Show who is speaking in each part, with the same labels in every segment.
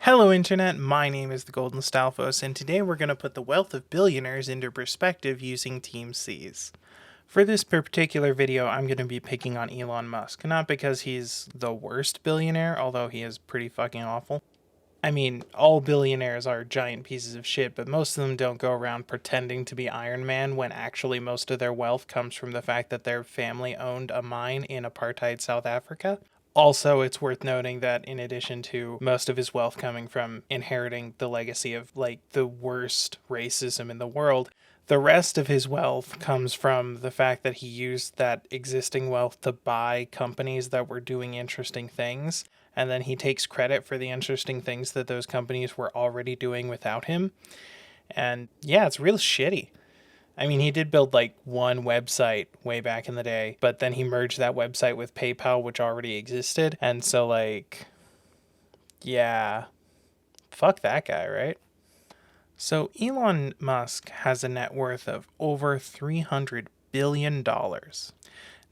Speaker 1: Hello Internet, my name is the Golden Stalfos, and today we're going to put the wealth of billionaires into perspective using Team C's. For this particular video, I'm going to be picking on Elon Musk, not because he's the worst billionaire, although he is pretty fucking awful. I mean, all billionaires are giant pieces of shit, but most of them don't go around pretending to be Iron Man when actually most of their wealth comes from the fact that their family owned a mine in apartheid South Africa. Also, it's worth noting that in addition to most of his wealth coming from inheriting the legacy of, the worst racism in the world, the rest of his wealth comes from the fact that he used that existing wealth to buy companies that were doing interesting things, and then he takes credit for the interesting things that those companies were already doing without him. And yeah, it's real shitty. I mean, he did build one website way back in the day, but then he merged that website with PayPal, which already existed. And so, yeah, fuck that guy, right? So, Elon Musk has a net worth of over $300 billion.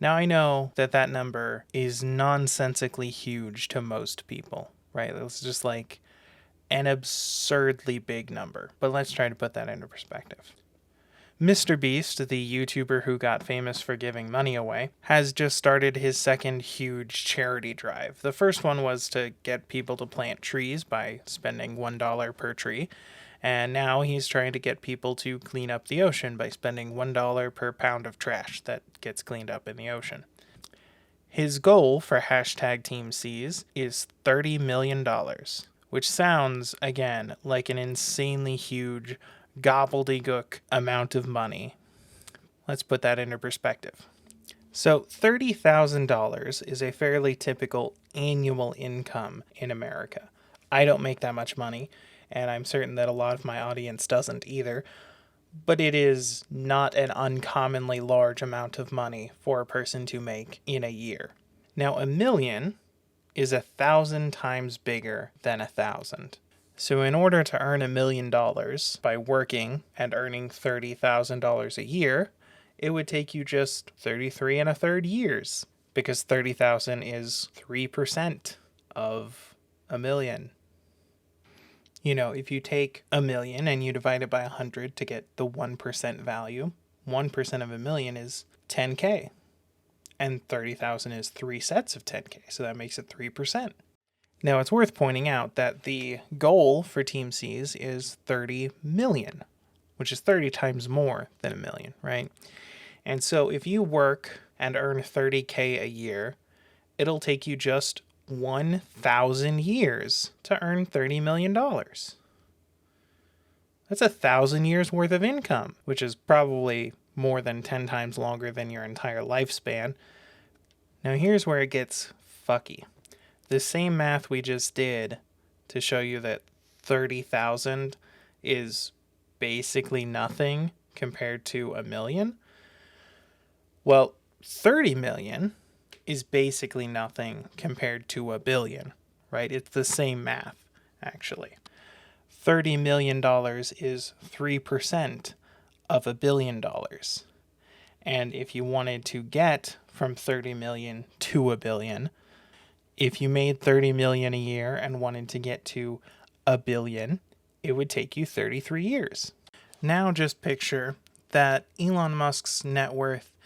Speaker 1: Now, I know that that number is nonsensically huge to most people, right? It's just an absurdly big number. But let's try to put that into perspective. Mr. Beast, the YouTuber who got famous for giving money away, has just started his second huge charity drive. The first one was to get people to plant trees by spending $1 per tree, and now he's trying to get people to clean up the ocean by spending $1 per pound of trash that gets cleaned up in the ocean. His goal for hashtag Team C's is $30 million, which sounds, again, like an insanely huge gobbledygook amount of money. Let's put that into perspective. So $30,000 is a fairly typical annual income in America. I don't make that much money, and I'm certain that a lot of my audience doesn't either, but it is not an uncommonly large amount of money for a person to make in a year. Now, $1 million is 1,000 times bigger than 1,000. So in order to earn $1 million by working and earning $30,000 a year, it would take you just 33 and a third years, because 30,000 is 3% of $1 million. You know, if you take $1 million and you divide it by 100 to get the 1% value, 1% of $1 million is 10K. And 30,000 is 3 sets of 10K, so that makes it 3%. Now, it's worth pointing out that the goal for Team C's is 30 million, which is 30 times more than $1 million, right? And so if you work and earn 30K a year, it'll take you just 1,000 years to earn $30 million. That's 1,000 years worth of income, which is probably more than 10 times longer than your entire lifespan. Now, here's where it gets fucky. The same math we just did to show you that 30,000 is basically nothing compared to $1 million. Well, 30 million is basically nothing compared to $1 billion, right? It's the same math, actually. $30 million is 3% of $1 billion. And if you wanted to get from 30 million to $1 billion, if you made 30 million a year and wanted to get to $1 billion, it would take you 33 years. Now just picture that Elon Musk's net worth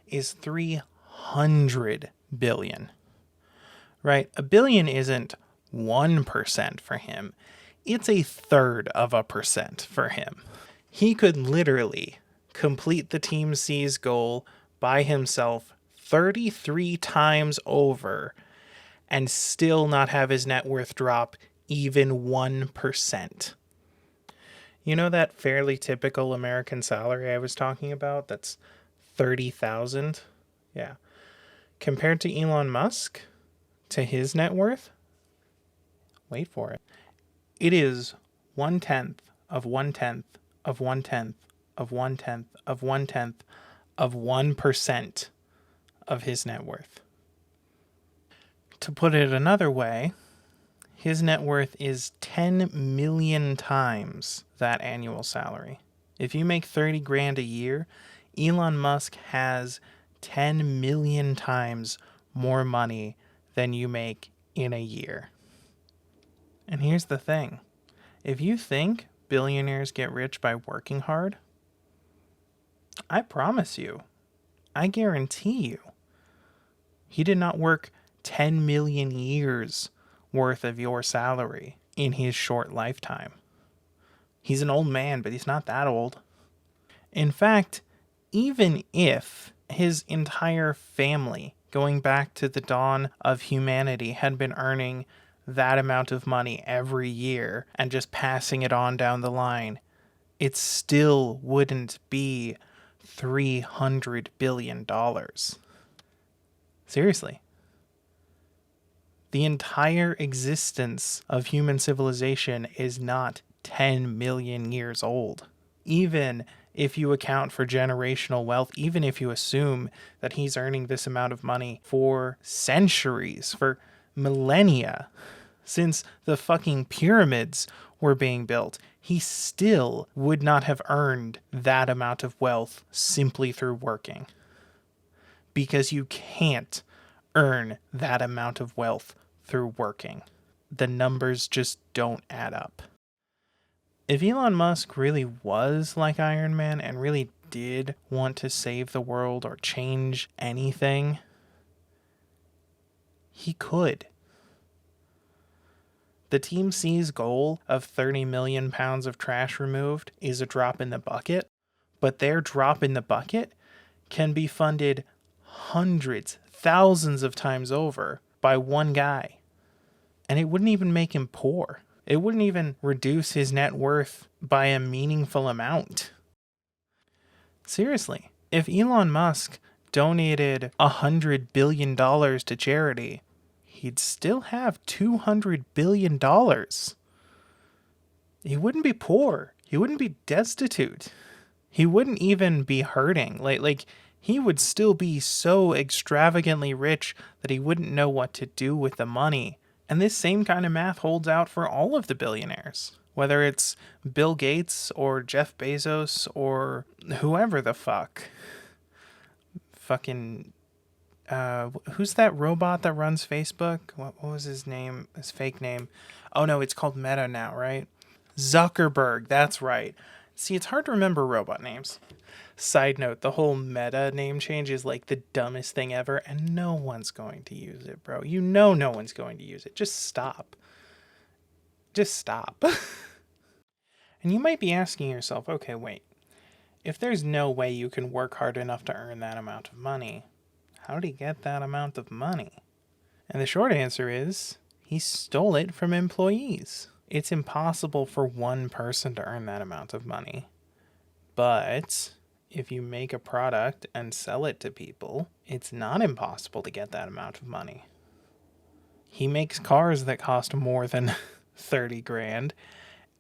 Speaker 1: is 300 billion, right? $1 billion isn't 1% for him. It's 1/3% for him. He could literally complete the Team C's goal by himself 33 times over and still not have his net worth drop even 1%. You know that fairly typical American salary I was talking about? That's 30,000. Yeah. Compared to Elon Musk, to his net worth, wait for it. It is 1/10 of 1/10 of 1/10 of 1/10 of 1/10 of 1% of his net worth. To put it another way, his net worth is 10 million times that annual salary. If you make 30 grand a year, Elon Musk has 10 million times more money than you make in a year. And here's the thing. If you think billionaires get rich by working hard, I promise you, I guarantee you, he did not work 10 million years worth of your salary in his short lifetime. He's an old man, but he's not that old. In fact, even if his entire family, going back to the dawn of humanity, had been earning that amount of money every year and just passing it on down the line, it still wouldn't be $300 billion. Seriously. The entire existence of human civilization is not 10 million years old. Even if you account for generational wealth, even if you assume that he's earning this amount of money for centuries, for millennia, since the fucking pyramids were being built, he still would not have earned that amount of wealth simply through working. Because you can't earn that amount of wealth through working. The numbers just don't add up. If Elon Musk really was like Iron Man and really did want to save the world or change anything, he could. The Team C's goal of 30 million pounds of trash removed is a drop in the bucket, but their drop in the bucket can be funded hundreds, thousands of times over by one guy. And it wouldn't even make him poor. It wouldn't even reduce his net worth by a meaningful amount. Seriously, if Elon Musk donated $100 billion to charity, he'd still have $200 billion. He wouldn't be poor. He wouldn't be destitute. He wouldn't even be hurting. Like he would still be so extravagantly rich that he wouldn't know what to do with the money. And this same kind of math holds out for all of the billionaires. Whether it's Bill Gates or Jeff Bezos or whoever the fuck. Fucking... who's that robot that runs Facebook? What was his name? His fake name? Oh no, it's called Meta now, right? Zuckerberg, that's right. See, it's hard to remember robot names. Side note, the whole Meta name change is like the dumbest thing ever, and no one's going to use it, bro. You know no one's going to use it. Just stop. Just stop. And you might be asking yourself, okay, wait. If there's no way you can work hard enough to earn that amount of money, how did he get that amount of money? And the short answer is, he stole it from employees. It's impossible for one person to earn that amount of money. But if you make a product and sell it to people, it's not impossible to get that amount of money. He makes cars that cost more than 30 grand,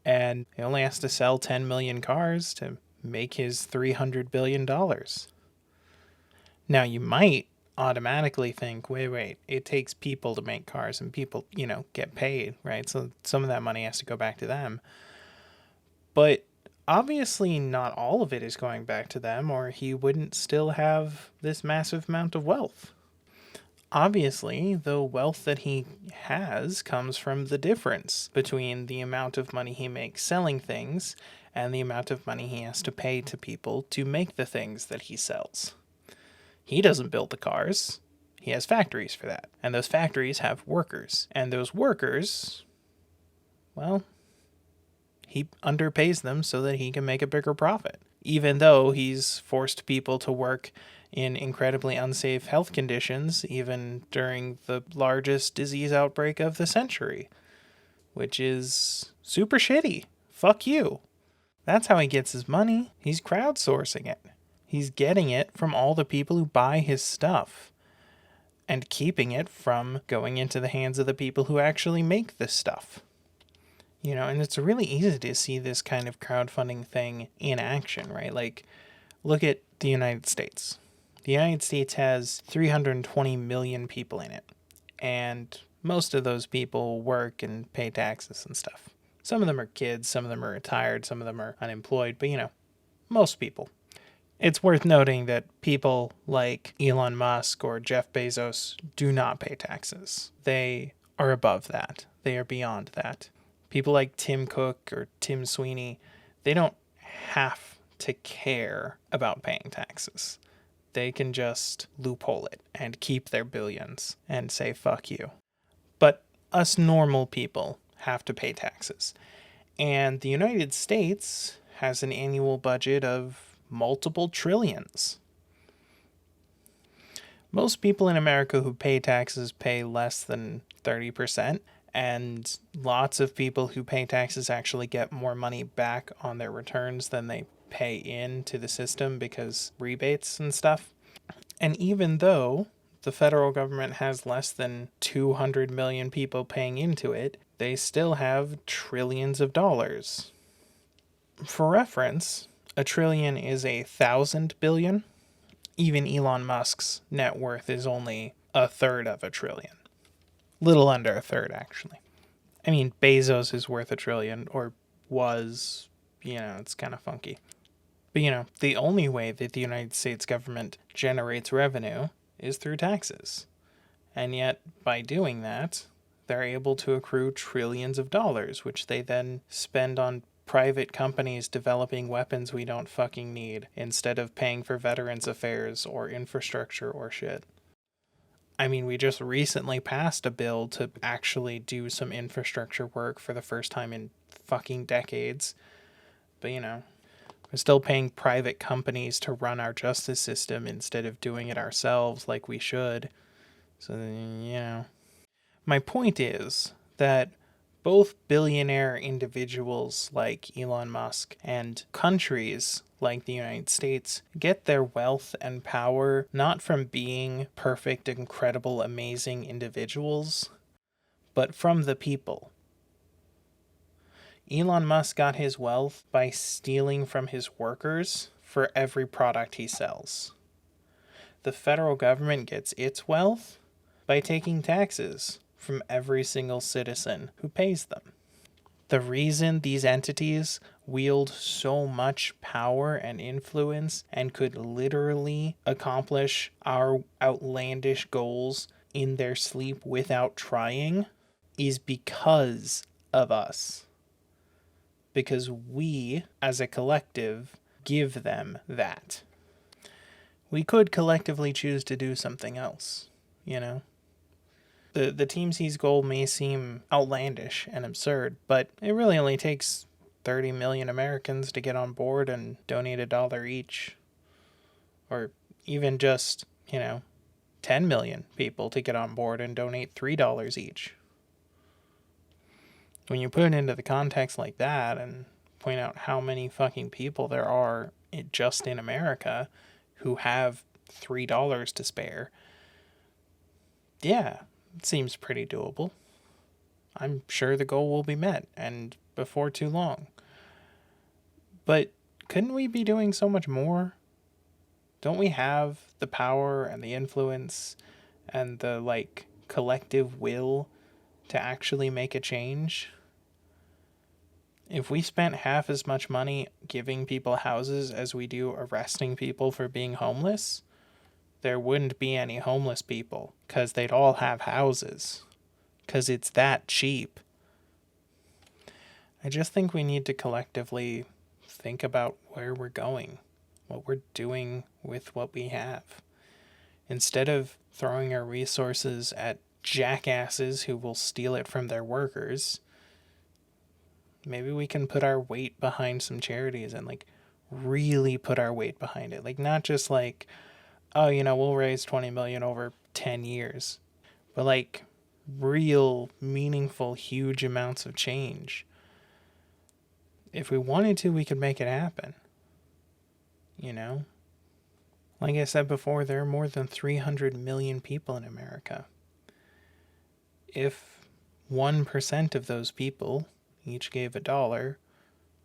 Speaker 1: and he only has to sell 10 million cars to make his $300 billion. Now, you might automatically think, wait, it takes people to make cars and people, get paid, right? So some of that money has to go back to them. But obviously not all of it is going back to them, or he wouldn't still have this massive amount of wealth. Obviously, the wealth that he has comes from the difference between the amount of money he makes selling things and the amount of money he has to pay to people to make the things that he sells. He doesn't build the cars. He has factories for that. And those factories have workers. And those workers, well, he underpays them so that he can make a bigger profit. Even though he's forced people to work in incredibly unsafe health conditions, even during the largest disease outbreak of the century, which is super shitty. Fuck you. That's how he gets his money. He's crowdsourcing it. He's getting it from all the people who buy his stuff and keeping it from going into the hands of the people who actually make this stuff. And it's really easy to see this kind of crowdfunding thing in action, right? Like, look at the United States. The United States has 320 million people in it, and most of those people work and pay taxes and stuff. Some of them are kids, some of them are retired, some of them are unemployed, but most people. It's worth noting that people like Elon Musk or Jeff Bezos do not pay taxes. They are above that. They are beyond that. People like Tim Cook or Tim Sweeney, they don't have to care about paying taxes. They can just loophole it and keep their billions and say, fuck you. But us normal people have to pay taxes. And the United States has an annual budget of multiple trillions. Most people in America who pay taxes pay less than 30%, and lots of people who pay taxes actually get more money back on their returns than they pay into the system because rebates and stuff. And even though the federal government has less than 200 million people paying into it, they still have trillions of dollars. For reference, a trillion is 1,000 billion. Even Elon Musk's net worth is only a third of a trillion. Little under a third, actually. I mean, Bezos is worth a trillion, or was, it's kind of funky. But, the only way that the United States government generates revenue is through taxes. And yet, by doing that, they're able to accrue trillions of dollars, which they then spend on private companies developing weapons we don't fucking need, instead of paying for veterans affairs or infrastructure or shit. I mean, we just recently passed a bill to actually do some infrastructure work for the first time in fucking decades. But, we're still paying private companies to run our justice system instead of doing it ourselves like we should. So, My point is that both billionaire individuals like Elon Musk and countries like the United States get their wealth and power not from being perfect, incredible, amazing individuals, but from the people. Elon Musk got his wealth by stealing from his workers for every product he sells. The federal government gets its wealth by taking taxes from every single citizen who pays them. The reason these entities wield so much power and influence and could literally accomplish our outlandish goals in their sleep without trying is because of us. Because we, as a collective, give them that. We could collectively choose to do something else, The Team C's goal may seem outlandish and absurd, but it really only takes 30 million Americans to get on board and donate $1 each. Or even just, 10 million people to get on board and donate $3 each. When you put it into the context like that and point out how many fucking people there are just in America who have $3 to spare, yeah, it seems pretty doable. I'm sure the goal will be met, and before too long. But couldn't we be doing so much more? Don't we have the power and the influence and the, collective will to actually make a change? If we spent half as much money giving people houses as we do arresting people for being homeless, there wouldn't be any homeless people, because they'd all have houses. Because it's that cheap. I just think we need to collectively think about where we're going, what we're doing with what we have. Instead of throwing our resources at jackasses who will steal it from their workers, maybe we can put our weight behind some charities and really put our weight behind it. Not just we'll raise 20 million over 10 years, but real, meaningful, huge amounts of change. If we wanted to, we could make it happen. Like I said before, there are more than 300 million people in America. If 1% of those people each gave $1,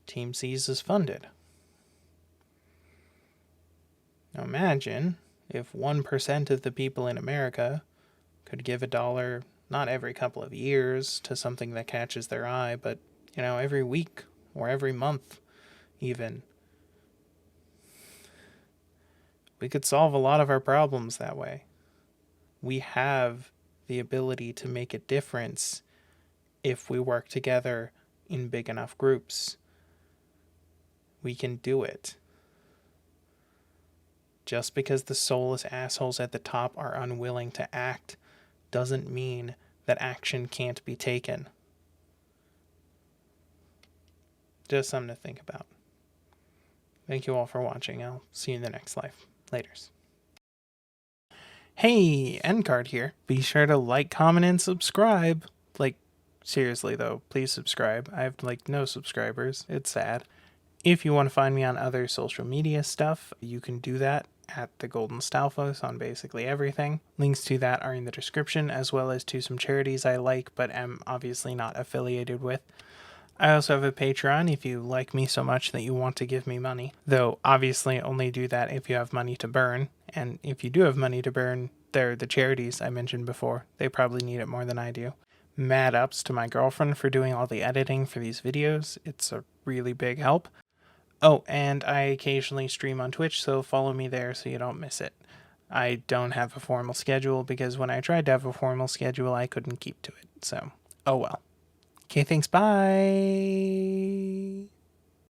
Speaker 1: Team C's is funded. Now imagine if 1% of the people in America could give $1, not every couple of years to something that catches their eye, but, every week or every month even. We could solve a lot of our problems that way. We have the ability to make a difference if we work together in big enough groups, we can do it. Just because the soulless assholes at the top are unwilling to act doesn't mean that action can't be taken. Just something to think about. Thank you all for watching. I'll see you in the next life. Laters. Hey, Endcard here. Be sure to like, comment, and subscribe. Like, seriously though, please subscribe. I have no subscribers. It's sad. If you want to find me on other social media stuff, you can do that at the Golden Stalfos on basically everything. Links to that are in the description, as well as to some charities I like but am obviously not affiliated with. I also have a Patreon if you like me so much that you want to give me money, though obviously only do that if you have money to burn, and if you do have money to burn, they're the charities I mentioned before. They probably need it more than I do. Mad ups to my girlfriend for doing all the editing for these videos. It's a really big help. Oh, and I occasionally stream on Twitch, so follow me there so you don't miss it. I don't have a formal schedule because when I tried to have a formal schedule, I couldn't keep to it, so oh well. Okay, thanks, bye!